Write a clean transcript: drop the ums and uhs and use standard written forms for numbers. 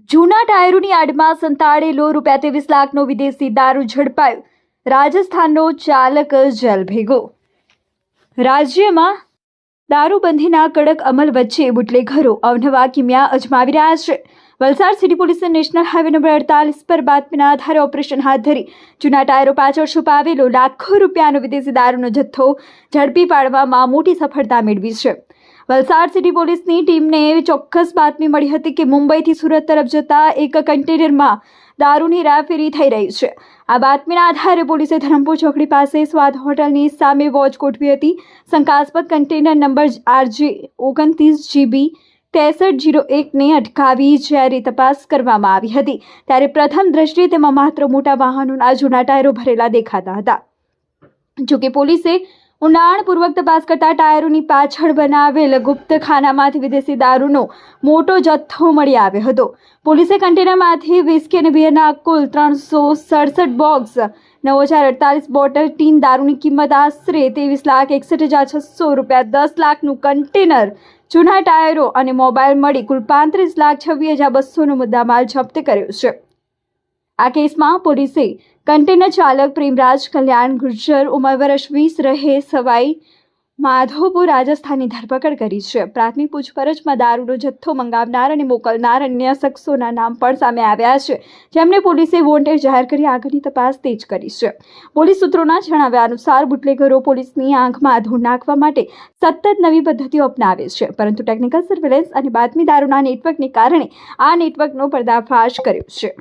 જૂના ટાયરોની આડમાં સંતાડેલો ₹23 લાખનો વિદેશી દારૂ ઝડપાયો. રાજસ્થાનનો ચાલક જેલ ભેગો. રાજ્યમાં દારૂબંધીના કડક અમલ વચ્ચે બુટલેગરો અવનવા કિમિયા અજમાવી રહ્યા છે. વલસાડ સિટી પોલીસે નેશનલ હાઈવે નંબર 48 પર બાતમીના આધારે ઓપરેશન હાથ ધરી જૂના ટાયરો પાછળ છુપાવેલો લાખો રૂપિયાનો વિદેશી દારૂનો જથ્થો ઝડપી પાડવામાં મોટી સફળતા મેળવી છે. વલસાડ સિટી પોલીસની ટીમને ચોક્કસ બાતમી મળી હતી કે મુંબઈથી સુરત તરફ જતા એક કન્ટેનરમાં દારૂની હેરાફેરી થઈ રહી છે. આ બાતમીના આધારે પોલીસે ધરમપુર ચોકડી પાસે સ્વાદ હોટલની સામે વોચ ગોઠવી હતી. શંકાસ્પદ કન્ટેનર નંબર RJ 29GB 6301ને અટકાવી જ્યારે તપાસ કરવામાં આવી હતી ત્યારે પ્રથમ દ્રષ્ટિએ તેમાં માત્ર મોટા વાહનોના જૂના ટાયરો ભરેલા દેખાતા હતા. જોકે પોલીસે ઊંડાણપૂર્વક તપાસ કરતા ટાયરોની પાછળ બનાવેલ ગુપ્ત ખાનામાંથી વિદેશી દારૂનો મોટો જથ્થો મળી આવ્યો હતો. પોલીસે કન્ટેનરમાંથી વિસ્કી અને બિયરના કુલ 367 બોક્સ, 9048 બોટલ ટીન દારૂની કિંમત આશરે ₹23,61,600, 10 લાખનું કન્ટેનર, જૂના ટાયરો અને મોબાઈલ મળી કુલ ₹35,26,200નો મુદ્દામાલ જપ્ત કર્યો છે. આ કેસમાં પોલીસે કન્ટેનર ચાલક પ્રેમરાજ કલ્યાણ ગુર્જર, ઉંમર વર્ષ 20, રહે સવાઈ માધોપુર, રાજસ્થાનની ધરપકડ કરી છે. પ્રાથમિક પૂછપરછમાં દારૂનો જથ્થો મંગાવનાર અને મોકલનાર અન્ય શખ્સોના નામ પણ સામે આવ્યા છે, જેમને પોલીસે વોન્ટેડ જાહેર કરી આગળની તપાસ તેજ કરી છે. પોલીસ સૂત્રોના જણાવ્યા અનુસાર બુટલેગરો પોલીસની આંખમાં ધૂળ નાખવા માટે સતત નવી પદ્ધતિઓ અપનાવે છે, પરંતુ ટેકનિકલ સર્વેલન્સ અને બાતમીદારોના નેટવર્કને કારણે આ નેટવર્કનો પર્દાફાશ કર્યો છે.